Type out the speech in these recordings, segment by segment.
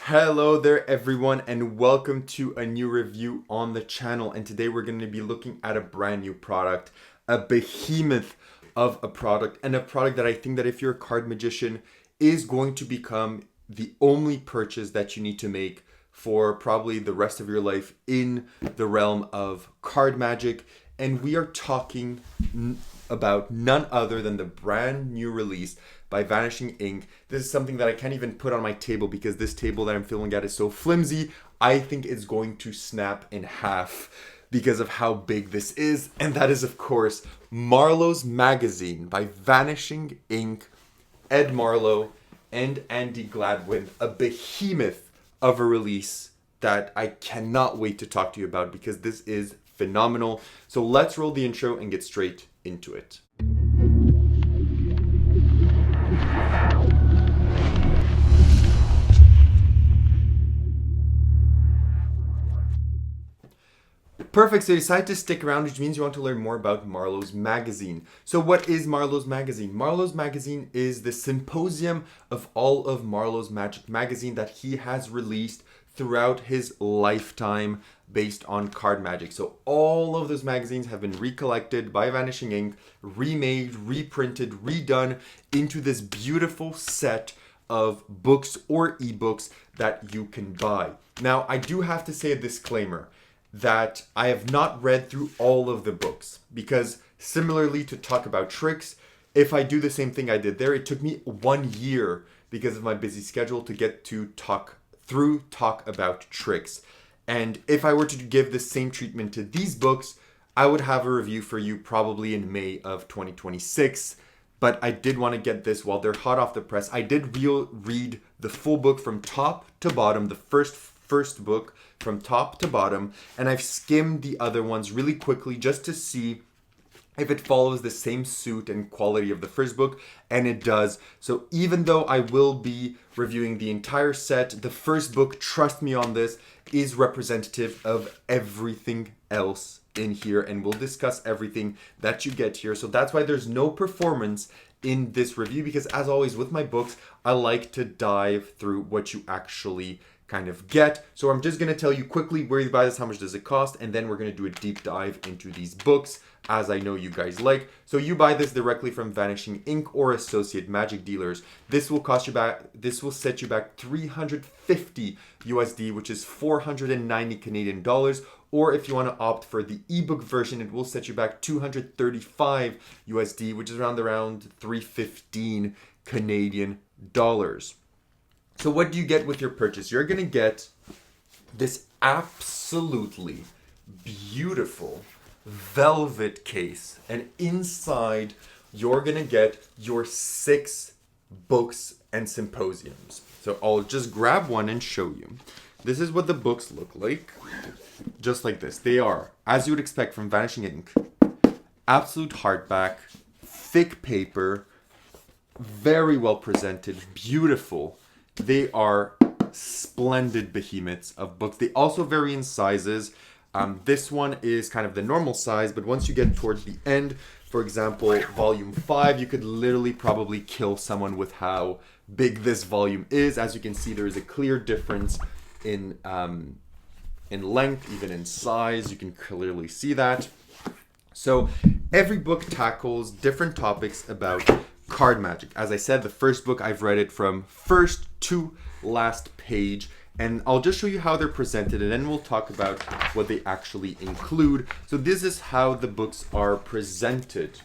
Hello there everyone and welcome to a new review on the channel, and today we're going to be looking at a brand new product, a behemoth of a product, and a product that I think that if you're a card magician is going to become the only purchase that you need to make for probably the rest of your life in the realm of card magic. And we are talking about none other than the brand new release by Vanishing Ink. This is something that I can't even put on my table because this table that I'm filming at is so flimsy. I think it's going to snap in half because of how big this is. And that is, of course, Marlo's Magazine by Vanishing Ink, Ed Marlo, and Andy Gladwin. A behemoth of a release that I cannot wait to talk to you about because this is phenomenal. So let's roll the intro and get straight into it. Perfect, so you decided to stick around, which means you want to learn more about Marlo's Magazine. So what is Marlo's Magazine? Marlo's Magazine is the symposium of all of Marlo's magic magazine that he has released throughout his lifetime based on card magic. So all of those magazines have been recollected by Vanishing Ink, remade, reprinted, redone into this beautiful set of books or ebooks that you can buy. Now, I do have to say a disclaimer that I have not read through all of the books because similarly to talk about tricks, if I do the same thing I did there, it took me 1 year because of my busy schedule to get to talk about tricks. And if I were to give the same treatment to these books, I would have a review for you probably in May of 2026. But I did want to get this while they're hot off the press. I did read the full book from top to bottom, the first book from top to bottom, and I've skimmed the other ones really quickly just to see if it follows the same suit and quality of the first book, and it does. So even though I will be reviewing the entire set, the first book, trust me on this, is representative of everything else in here, and we'll discuss everything that you get here. So that's why there's no performance in this review, because as always with my books, I like to dive through what you actually kind of get. So I'm just going to tell you quickly where you buy this, how much does it cost, and then we're going to do a deep dive into these books as I know you guys like. So you buy this directly from Vanishing Ink or associate magic dealers. This will set you back 350 USD, which is 490 Canadian dollars. Or if you want to opt for the ebook version, it will set you back 235 USD, which is around 315 Canadian dollars. So what do you get with your purchase? You're going to get this absolutely beautiful velvet case, and inside you're going to get your 6 books and symposiums. So I'll just grab one and show you. This is what the books look like. Just like this. They are, as you would expect from Vanishing Ink, absolute hardback, thick paper, very well presented, beautiful. They are splendid behemoths of books. They also vary in sizes. This one is kind of the normal size, but once you get towards the end, for example, volume 5, you could literally probably kill someone with how big this volume is. As you can see, there is a clear difference in length, even in size. You can clearly see that. So every book tackles different topics about card magic. As I said, the first book, I've read it from first to last page, and I'll just show you how they're presented, and then we'll talk about what they actually include. So this is how the books are presented.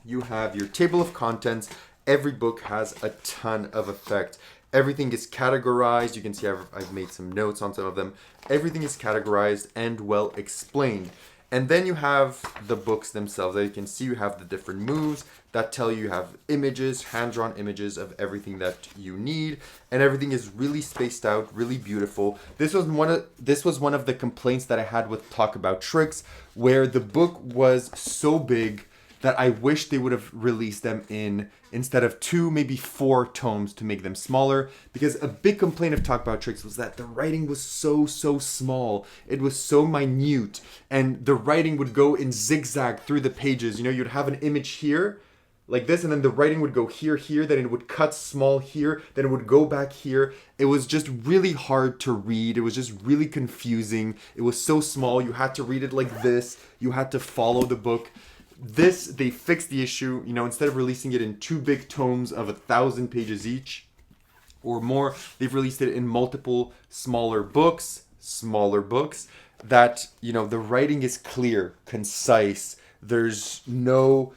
You have your table of contents. Every book has a ton of effect. Everything is categorized. You can see I've made some notes on some of them. Everything is categorized and well explained. And then you have the books themselves. As you can see, you have the different moves that tell you have images, hand-drawn images of everything that you need, and everything is really spaced out, really beautiful. This was one of the complaints that I had with Talk About Tricks, where the book was so big that I wish they would have released them in, instead of 2, maybe 4 tomes to make them smaller, because a big complaint of Talk About Tricks was that the writing was so small. It was so minute, and the writing would go in zigzag through the pages. You know, you'd have an image here, like this, and then the writing would go here, then it would cut small here, then it would go back here. It was just really hard to read. It was just really confusing. It was so small. You had to read it like this. You had to follow the book. This, they fixed the issue. Instead of releasing it in 2 big tomes of 1,000 pages each or more, they've released it in multiple smaller books that, the writing is clear, concise. There's no,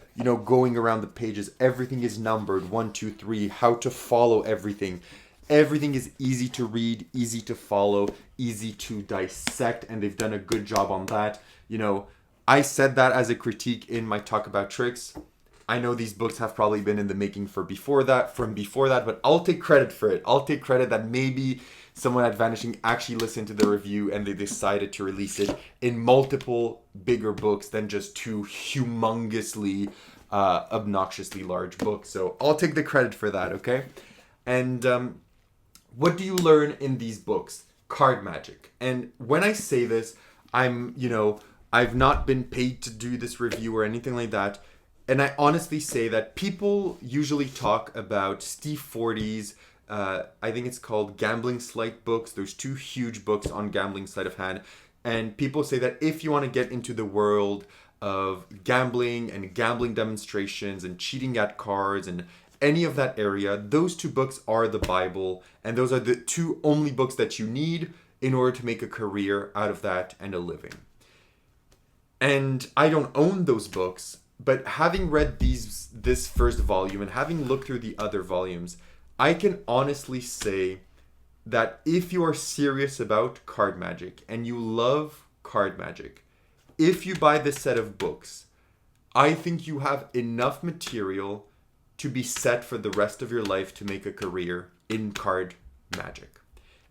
going around the pages. Everything is numbered, 1, 2, 3, how to follow everything. Everything is easy to read, easy to follow, easy to dissect, and they've done a good job on that. I said that as a critique in my talk about tricks. I know these books have probably been in the making from before that, but I'll take credit for it. I'll take credit that maybe someone at Vanishing actually listened to the review and they decided to release it in multiple bigger books than just 2 humongously, obnoxiously large books. So I'll take the credit for that, okay? And what do you learn in these books? Card magic. And when I say this, I've not been paid to do this review or anything like that. And I honestly say that people usually talk about Steve Forte's, I think it's called Gambling Sleight books. There's 2 huge books on gambling sleight of hand. And people say that if you want to get into the world of gambling and gambling demonstrations and cheating at cards and any of that area, those 2 books are the Bible. And those are the 2 only books that you need in order to make a career out of that and a living. And I don't own those books, but having read this first volume and having looked through the other volumes, I can honestly say that if you are serious about card magic and you love card magic, if you buy this set of books, I think you have enough material to be set for the rest of your life to make a career in card magic.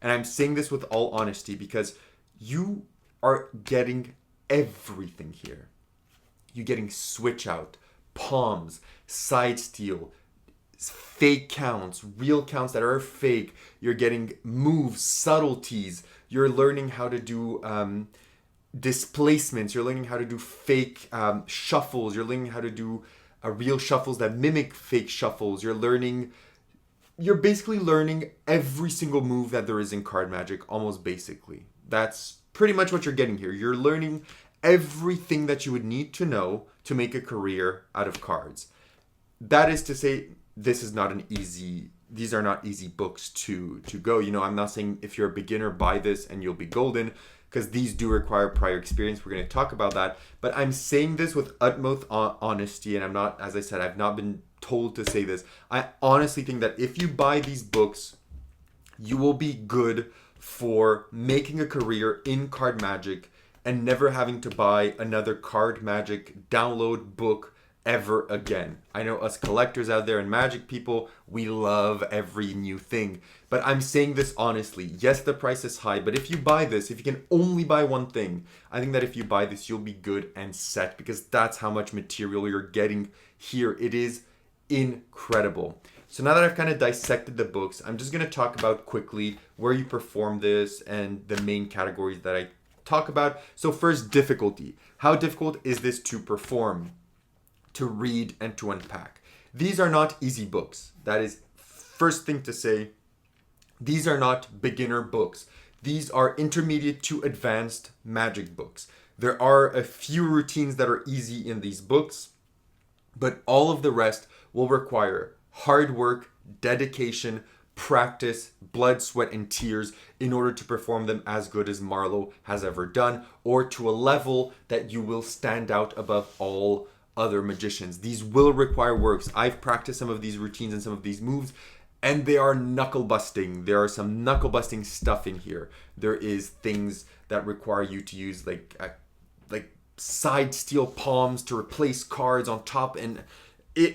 And I'm saying this with all honesty because you are getting everything here. You're getting switch out, palms, side steal, fake counts, real counts that are fake. You're getting moves, subtleties. You're learning how to do displacements. You're learning how to do fake shuffles. You're learning how to do real shuffles that mimic fake shuffles. You're basically learning every single move that there is in card magic, almost basically. That's pretty much what you're getting here. You're learning everything that you would need to know to make a career out of cards. That is to say, these are not easy books to go. I'm not saying if you're a beginner, buy this and you'll be golden, because these do require prior experience. We're going to talk about that. But I'm saying this with utmost honesty, and I'm not, as I said, I've not been told to say this. I honestly think that if you buy these books, you will be good for making a career in card magic and never having to buy another card magic download book ever again. I know us collectors out there and magic people, we love every new thing. But I'm saying this honestly. Yes, the price is high, but if you buy this, if you can only buy one thing, I think that if you buy this, you'll be good and set, because that's how much material you're getting here. It is incredible. So now that I've kind of dissected the books, I'm just going to talk about quickly where you perform this and the main categories that I talk about. So first, difficulty. How difficult is this to perform, to read, and to unpack? These are not easy books. That is first thing to say. These are not beginner books. These are intermediate to advanced magic books. There are a few routines that are easy in these books, but all of the rest will require hard work, dedication, practice, blood, sweat, and tears in order to perform them as good as Marlo has ever done, or to a level that you will stand out above all other magicians. These will require works. I've practiced some of these routines and some of these moves, and they are knuckle busting. There are some knuckle busting stuff in here. There is things that require you to use like side steel palms to replace cards on top, and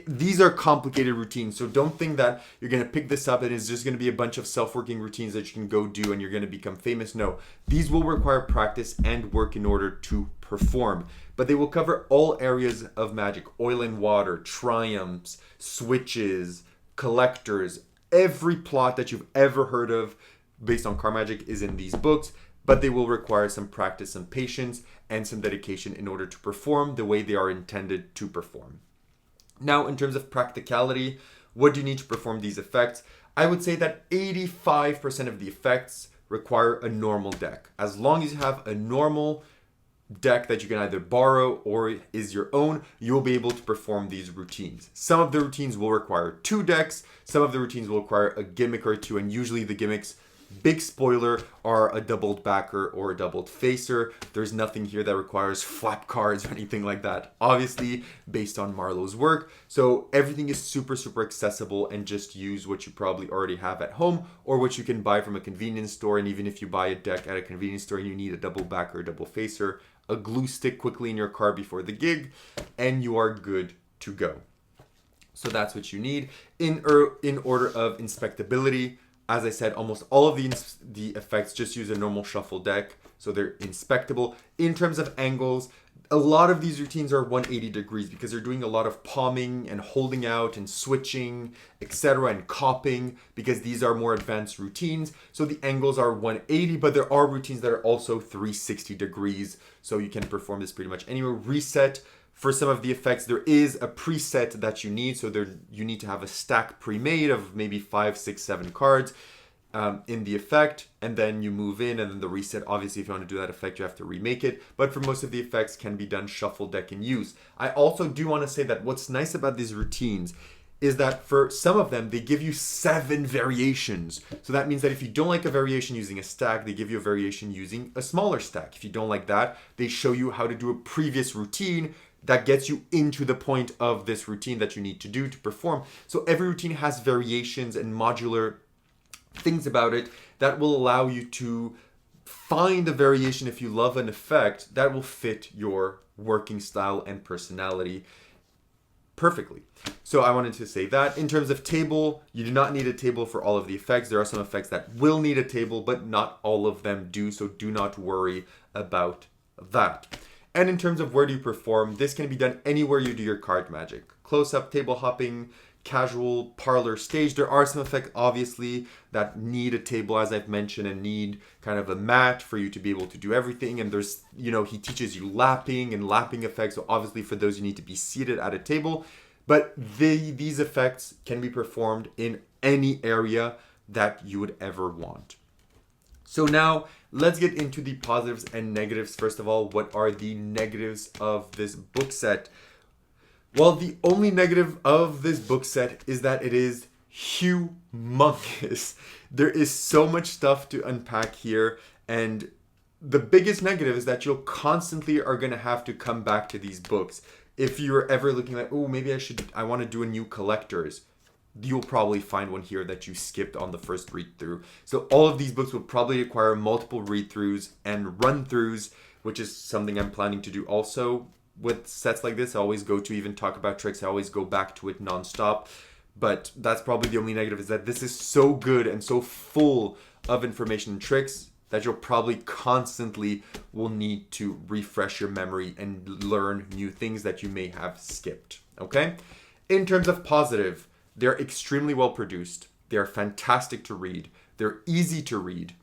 these are complicated routines. So don't think that you're going to pick this up and it's just going to be a bunch of self-working routines that you can go do and you're going to become famous. No, these will require practice and work in order to perform. But they will cover all areas of magic: oil and water, triumphs, switches, collectors. Every plot that you've ever heard of based on card magic is in these books, but they will require some practice, some patience, and some dedication in order to perform the way they are intended to perform. Now, in terms of practicality, what do you need to perform these effects? I would say that 85% of the effects require a normal deck. As long as you have a normal deck that you can either borrow or is your own, you'll be able to perform these routines. Some of the routines will require two decks, some of the routines will require a gimmick or two, and usually the gimmicks, big spoiler, are a doubled backer or a doubled facer. There's nothing here that requires flap cards or anything like that, obviously based on Marlo's work. So everything is super, super accessible, and just use what you probably already have at home or what you can buy from a convenience store. And even if you buy a deck at a convenience store and you need a double backer or double facer, a glue stick quickly in your car before the gig, and you are good to go. So that's what you need. In order of inspectability, as I said, almost all of the effects just use a normal shuffle deck, so they're inspectable. In terms of angles, a lot of these routines are 180 degrees because they're doing a lot of palming and holding out and switching, etc., and copping, because these are more advanced routines. So the angles are 180, but there are routines that are also 360 degrees, so you can perform this pretty much anywhere. Reset. For some of the effects, there is a preset that you need. So you need to have a stack pre-made of maybe 5, 6, 7 cards in the effect. And then you move in, and then the reset. Obviously, if you want to do that effect, you have to remake it. But for most of the effects, can be done shuffle deck and use. I also do want to say that what's nice about these routines is that for some of them, they give you 7 variations. So that means that if you don't like a variation using a stack, they give you a variation using a smaller stack. If you don't like that, they show you how to do a previous routine that gets you into the point of this routine that you need to do to perform. So every routine has variations and modular things about it that will allow you to find a variation if you love an effect that will fit your working style and personality perfectly. So I wanted to say that. In terms of table, you do not need a table for all of the effects. There are some effects that will need a table, but not all of them do, so do not worry about that. And in terms of where do you perform, this can be done anywhere you do your card magic. Close-up, table hopping, casual, parlor, stage. There are some effects, obviously, that need a table, as I've mentioned, and need kind of a mat for you to be able to do everything. And there's, he teaches you lapping and lapping effects. So obviously for those, you need to be seated at a table. But these effects can be performed in any area that you would ever want. So now let's get into the positives and negatives. First of all, what are the negatives of this book set? Well, the only negative of this book set is that it is humongous. There is so much stuff to unpack here, and the biggest negative is that you'll constantly are going to have to come back to these books. If you're ever looking like, oh, maybe I want to do a new collector's, you'll probably find one here that you skipped on the first read through. So all of these books will probably require multiple read throughs and run throughs, which is something I'm planning to do also with sets like this. I always go to even talk about tricks. I always go back to it nonstop. But that's probably the only negative, is that this is so good and so full of information and tricks that you'll probably constantly will need to refresh your memory and learn new things that you may have skipped. Okay? In terms of positive, they're extremely well produced. They're fantastic to read. They're easy to read.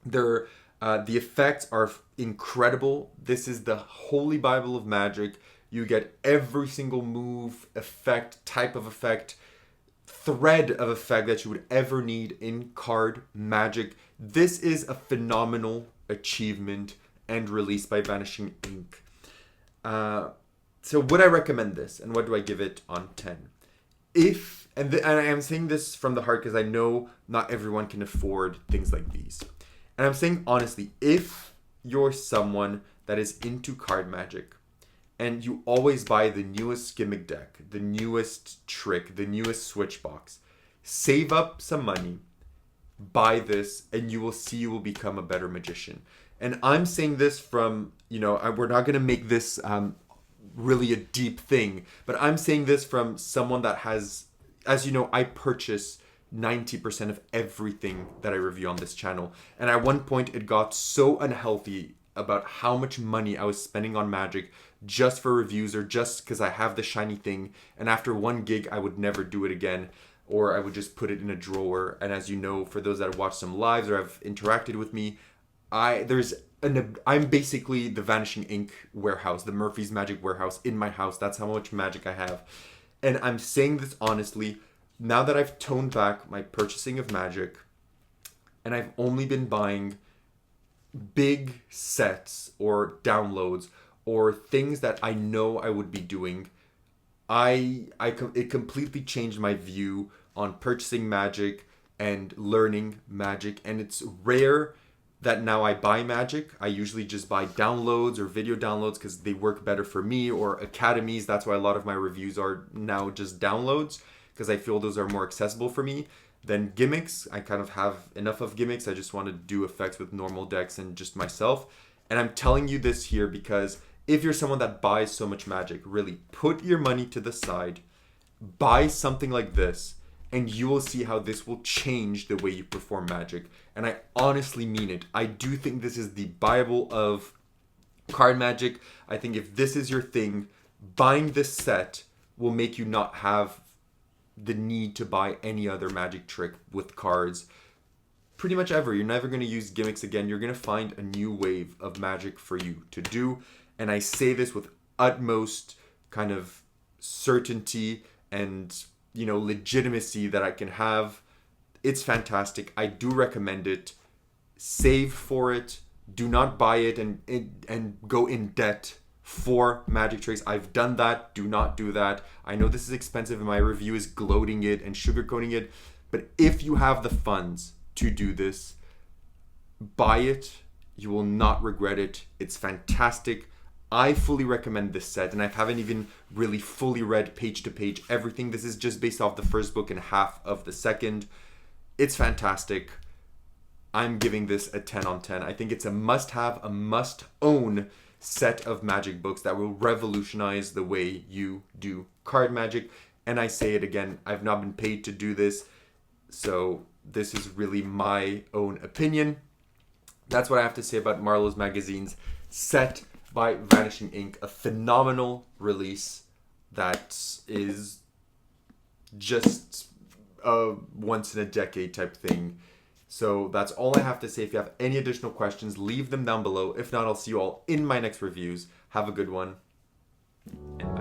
The effects are incredible. This is the holy Bible of magic. You get every single move, effect, type of effect, thread of effect that you would ever need in card magic. This is a phenomenal achievement and release by Vanishing Inc. So would I recommend this, and what do I give it on 10? And I am saying this from the heart because I know not everyone can afford things like these. And I'm saying honestly, if you're someone that is into card magic and you always buy the newest gimmick deck, the newest trick, the newest switch box, save up some money, buy this, and you will see you will become a better magician. And I'm saying this from, we're not going to make this really a deep thing, but I'm saying this from someone that has, as you know, I purchase 90% of everything that I review on this channel. And at one point it got so unhealthy about how much money I was spending on magic just for reviews or just because I have the shiny thing. And after one gig, I would never do it again, or I would just put it in a drawer. And as you know, for those that have watched some lives or have interacted with me, I'm basically the Vanishing Inc. warehouse, the Murphy's Magic warehouse in my house. That's how much magic I have. And I'm saying this honestly, now that I've toned back my purchasing of magic, and I've only been buying big sets or downloads or things that I know I would be doing, it completely changed my view on purchasing magic and learning magic. And it's rare that now I buy magic. I usually just buy downloads or video downloads because they work better for me, or academies. That's why a lot of my reviews are now just downloads, because I feel those are more accessible for me than gimmicks. I kind of have enough of gimmicks. I just want to do effects with normal decks and just myself. And I'm telling you this here because if you're someone that buys so much magic, really put your money to the side, buy something like this, and you will see how this will change the way you perform magic. And I honestly mean it. I do think this is the Bible of card magic. I think if this is your thing, buying this set will make you not have the need to buy any other magic trick with cards pretty much ever. You're never going to use gimmicks again. You're going to find a new wave of magic for you to do. And I say this with utmost kind of certainty and, legitimacy that I can have. It's fantastic. I do recommend it. Save for it. Do not buy it and go in debt for magic tricks. I've done that. Do not do that. I know this is expensive and my review is gloating it and sugarcoating it, but if you have the funds to do this, buy it. You will not regret it. It's fantastic. I fully recommend this set, and I haven't even really fully read page to page everything. This is just based off the first book and half of the second. It's fantastic. I'm giving this a 10 on 10. I think it's a must-have, a must-own set of magic books that will revolutionize the way you do card magic. And I say it again, I've not been paid to do this, so this is really my own opinion. That's what I have to say about Marlo's Magazine's set by Vanishing Inc. A phenomenal release that is just a once in a decade type thing. So that's all I have to say. If you have any additional questions, leave them down below. If not, I'll see you all in my next reviews. Have a good one, and